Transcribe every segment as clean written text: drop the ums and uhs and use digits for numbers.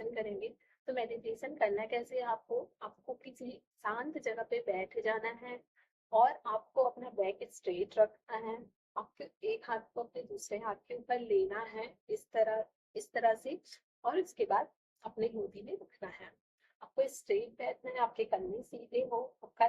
Meditation करेंगे। तो meditation करना कैसे है, आपको किसी शांत जगह पे बैठ जाना है और आपको अपना बैक स्ट्रेट रखना है। आपके एक हाथ को अपने दूसरे हाथ के ऊपर लेना है, इस तरह से, और इसके बाद अपने गोदी में रखना है। आपको स्ट्रेट बैठना है, आपके कंधे सीधे हो, आपका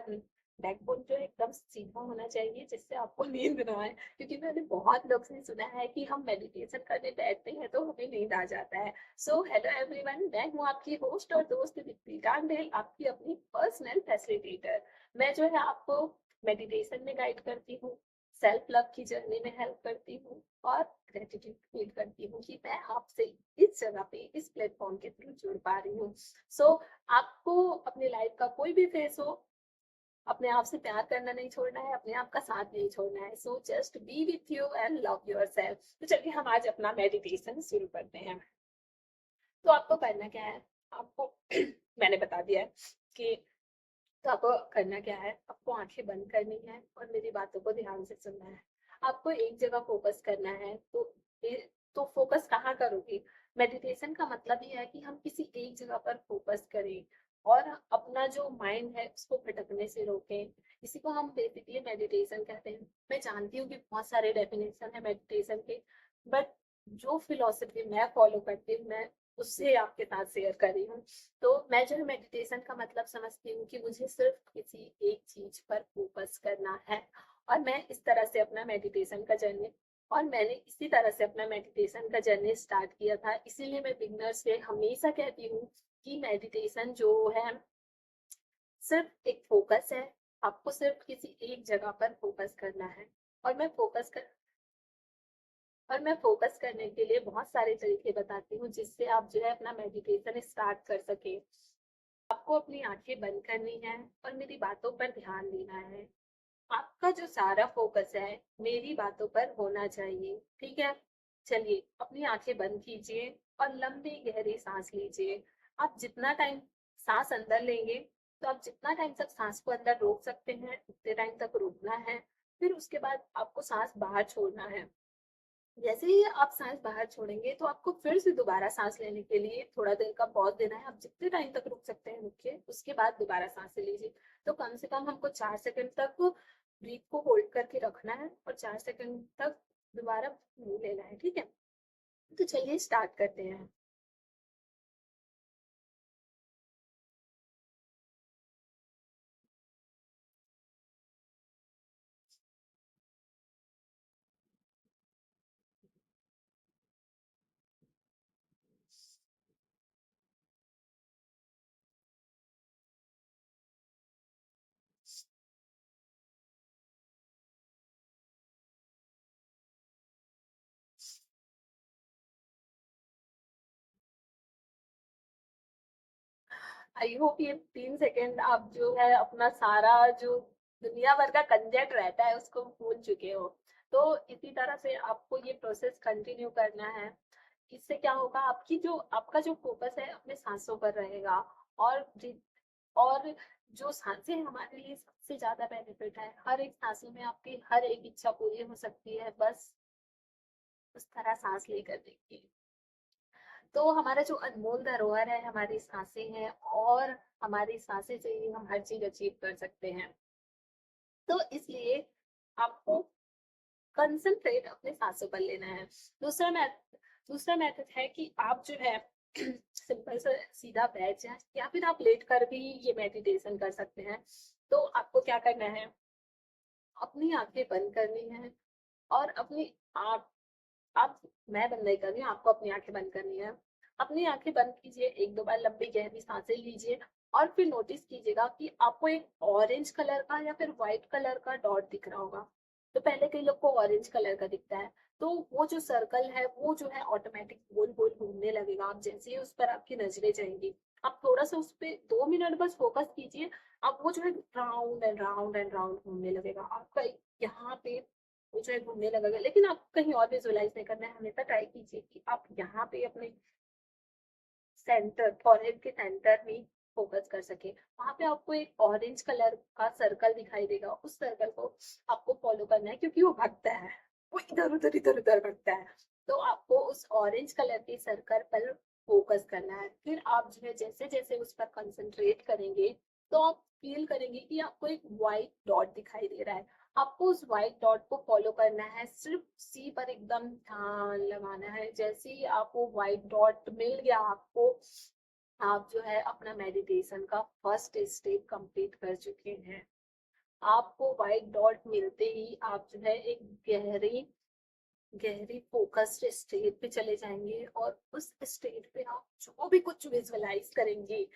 बैकबोन जो है एकदम सीधा होना चाहिए, जिससे आपको नींद ना आए। क्योंकि मैंने बहुत लोग से सुना है कि हम मेडिटेशन करने बैठते हैं तो हमें नींद आ जाता है। सो हेलो एवरीवन, मैं हूँ आपकी होस्ट और दोस्त दीप्ति टांडेल, आपकी अपनी पर्सनल फैसिलिटेटर। मैं जो है आपको मेडिटेशन में गाइड करती हूँ, सेल्फ लव की जर्नी में हेल्प करती हूँ और ग्रेटिट्यूड फील करती हूँ कि मैं आपसे इस जगह पे, इस प्लेटफॉर्म के थ्रू जुड़ पा रही हूँ। सो आपको अपनी लाइफ का कोई भी फेस हो, अपने आप से प्यार करना नहीं छोड़ना है, अपने आप का साथ नहीं छोड़ना है। So just be with you and love yourself. तो चलिए हम आज अपना मेडिटेशन शुरू करते हैं। तो आपको करना क्या है, आपको मैंने बता दिया है कि तो आपको करना क्या है, आपको आंखें बंद करनी है और मेरी बातों को ध्यान से सुनना है। आपको एक जगह फोकस करना है। तो फोकस कहाँ करोगे? मेडिटेशन का मतलब ये है कि हम किसी एक जगह पर फोकस करें और अपना जो माइंड है उसको भटकने से रोकें। इसी को हम बेसिकली मेडिटेशन कहते हैं। मैं जानती हूँ कि बहुत सारे डेफिनेशन है मेडिटेशन के, बट जो फिलोसफी मैं फॉलो करती हूँ, मैं उससे आपके साथ शेयर कर रही हूँ। तो मैं जो है मेडिटेशन का मतलब समझती हूँ कि मुझे सिर्फ किसी एक चीज पर फोकस करना है। और मैं इस तरह से अपना मेडिटेशन का जर्नी और मैंने इसी तरह से अपना मेडिटेशन का जर्नी स्टार्ट किया था। इसीलिए मैं बिगनर्स से हमेशा कहती हूँ कि मेडिटेशन जो है सिर्फ एक फोकस है। आपको सिर्फ किसी एक जगह पर फोकस करना है। और मैं फोकस करने के लिए बहुत सारे तरीके बताती हूँ, जिससे आप जो है अपना मेडिटेशन स्टार्ट कर सके। आपको अपनी आंखें बंद करनी है और मेरी बातों पर ध्यान देना है। आपका जो सारा फोकस है मेरी बातों पर होना चाहिए, ठीक है? चलिए अपनी आंखें बंद कीजिए और लंबी गहरी सांस लीजिए। आप जितना टाइम सांस अंदर लेंगे, तो आप जितना टाइम तक सांस को अंदर रोक सकते हैं उतने टाइम तक रोकना है। फिर उसके बाद आपको सांस बाहर छोड़ना है। जैसे ही आप सांस बाहर छोड़ेंगे तो आपको फिर से दोबारा सांस लेने के लिए थोड़ा देर का पॉज देना है। आप जितने टाइम तक रुक सकते हैं रुकिए, उसके बाद दोबारा सांस लीजिए। तो कम से कम हमको 4 सेकंड तक ब्रीथ को होल्ड करके रखना है और 4 सेकंड तक दोबारा लेना है, ठीक है? तो चलिए स्टार्ट करते हैं। आई होप ये 3 सेकंड आप जो है अपना सारा जो दुनिया भर का कंजेंट रहता है उसको भूल चुके हो। तो इसी तरह से आपको ये प्रोसेस कंटिन्यू करना है। इससे क्या होगा, आपका जो फोकस है अपने सांसों पर रहेगा। और और जो सांसें हमारे लिए सबसे ज्यादा बेनिफिट है, हर एक सांसों में आपकी हर एक इच्छा पूरी हो सकती है, बस उस तरह सांस लेकर देखिए। तो हमारा जो अनमोल धरोहर है हमारी सांसें हैं, और हमारी सांसें से ही हम हर चीज अचीव कर सकते हैं। तो इसलिए आपको कंसंट्रेट अपने सांसों पर लेना है। दूसरा मेथड है कि आप जो है सिंपल सा सीधा बैठ जाए, या फिर आप लेट कर भी ये मेडिटेशन कर सकते हैं। तो आपको क्या करना है, अपनी आंखें बंद करनी है और अपनी आप मैं बंद नहीं कर रही हूँ, आपको अपनी आंखें बंद करनी है। अपनी आंखें बंद कीजिए, एक दो बार लंबी गहरी सांसें लीजिए और फिर नोटिस कीजिएगा कि आपको एक ऑरेंज कलर का या फिर व्हाइट कलर का डॉट दिख रहा होगा। तो पहले कई लोग को ऑरेंज कलर का दिखता है, तो वो जो सर्कल है वो जो है ऑटोमेटिक गोल गोल घूमने लगेगा। आप जैसे ही उस पर आपकी नजरें जाएंगी, आप थोड़ा सा उस पर 2 मिनट बस फोकस कीजिए। अब वो जो है round and round and round घूमने लगेगा आपका, यहाँ पे वो जो है घूमने लगेगा। लेकिन आप कहीं और विजुअलाइज नहीं करना है, हमेशा ट्राई कीजिए कि आप यहाँ पे अपने सेंटर, फॉरहेड के सेंटर में फोकस कर सके। वहां पे आपको एक ऑरेंज कलर का सर्कल दिखाई देगा, उस सर्कल को आपको फॉलो करना है, क्योंकि वो भगता है, वो इधर उधर भगता है। तो आपको उस ऑरेंज कलर के सर्कल पर फोकस करना है। फिर आप जो है जैसे जैसे उस पर कंसंट्रेट करेंगे तो आप फील करेंगे कि आपको एक व्हाइट डॉट दिखाई दे रहा है। आपको उस व्हाइट डॉट को फॉलो करना है, सिर्फ सी पर एकदम ध्यान लगाना है। जैसे ही आपको व्हाइट डॉट मिल गया आपको, आप जो है अपना मेडिटेशन का फर्स्ट स्टेप कंप्लीट कर चुके हैं। आपको व्हाइट डॉट मिलते ही आप जो है एक गहरी गहरी फोकस्ड स्टेट पे चले जाएंगे और उस स्टेट पे आप जो भी कुछ विजुअलाइज करेंगे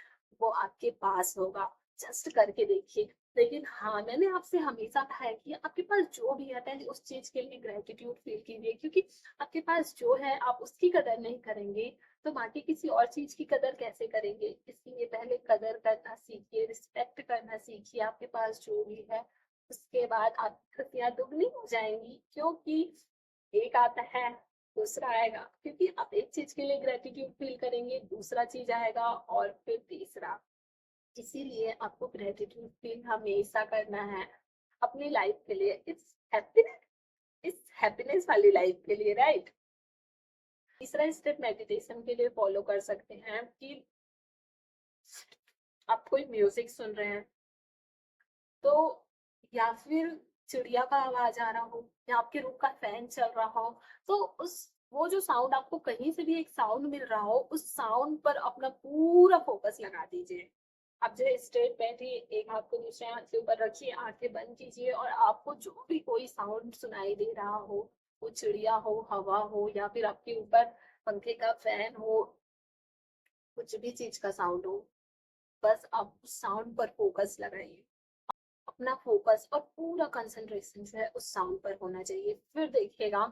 वो आपके पास होगा। जस्ट करके देखिए। लेकिन हाँ, मैंने आपसे हमेशा कहा है कि आपके पास जो भी है पहले उस चीज के लिए ग्रेटिट्यूड फील कीजिए, क्योंकि आपके पास जो है आप उसकी कदर नहीं करेंगे तो बाकी किसी और चीज की कदर कैसे करेंगे। इसलिए पहले कदर करना सीखिए, रिस्पेक्ट करना सीखिए आपके पास जो भी है। उसके बाद आपकी खुशियां दुगनी हो जाएंगी, क्योंकि एक आता है दूसरा आएगा। क्योंकि आप एक चीज के लिए ग्रेटिट्यूड फील करेंगे, दूसरा चीज आएगा और फिर तीसरा। इसीलिए आपको ग्रेटिट्यूड फील हमेशा करना है अपनी लाइफ के लिए, इस हैप्पीनेस वाली लाइफ के लिए, राइट। तीसरा स्टेप मेडिटेशन के लिए फॉलो कर सकते हैं कि आप कोई म्यूजिक सुन रहे हैं तो, या फिर चिड़िया का आवाज आ रहा हो, या आपके रूम का फैन चल रहा हो, तो उस वो जो साउंड आपको कहीं से भी एक साउंड मिल रहा हो उस साउंड पर अपना पूरा फोकस लगा दीजिए। आप जो है स्ट्रेट बैठिए, एक हाथ को दूसरे हाथ के ऊपर रखिए, आंखें बंद कीजिए और आपको जो भी कोई साउंड सुनाई दे रहा हो, वो चिड़िया हो, हवा हो, या फिर आपके ऊपर पंखे का फैन हो, कुछ भी चीज का साउंड हो, बस आप उस साउंड पर फोकस लगाइए। अपना फोकस और पूरा कंसंट्रेशन जो है उस साउंड पर होना चाहिए। फिर देखिएगा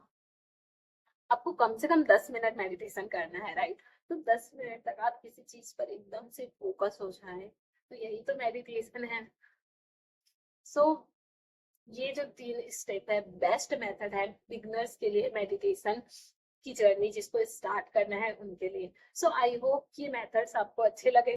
आपको कम से कम 10 मिनट मेडिटेशन करना है, राइट। तो 10 मिनट तक आप किसी चीज पर एकदम से फोकस हो जाए, तो यही तो मेडिटेशन है। सो ये जो 3 स्टेप है, बेस्ट मेथड है बिगनर्स के लिए मेडिटेशन की जर्नी जिसको स्टार्ट करना है उनके लिए। सो आई होप ये मेथड्स आपको अच्छे लगे।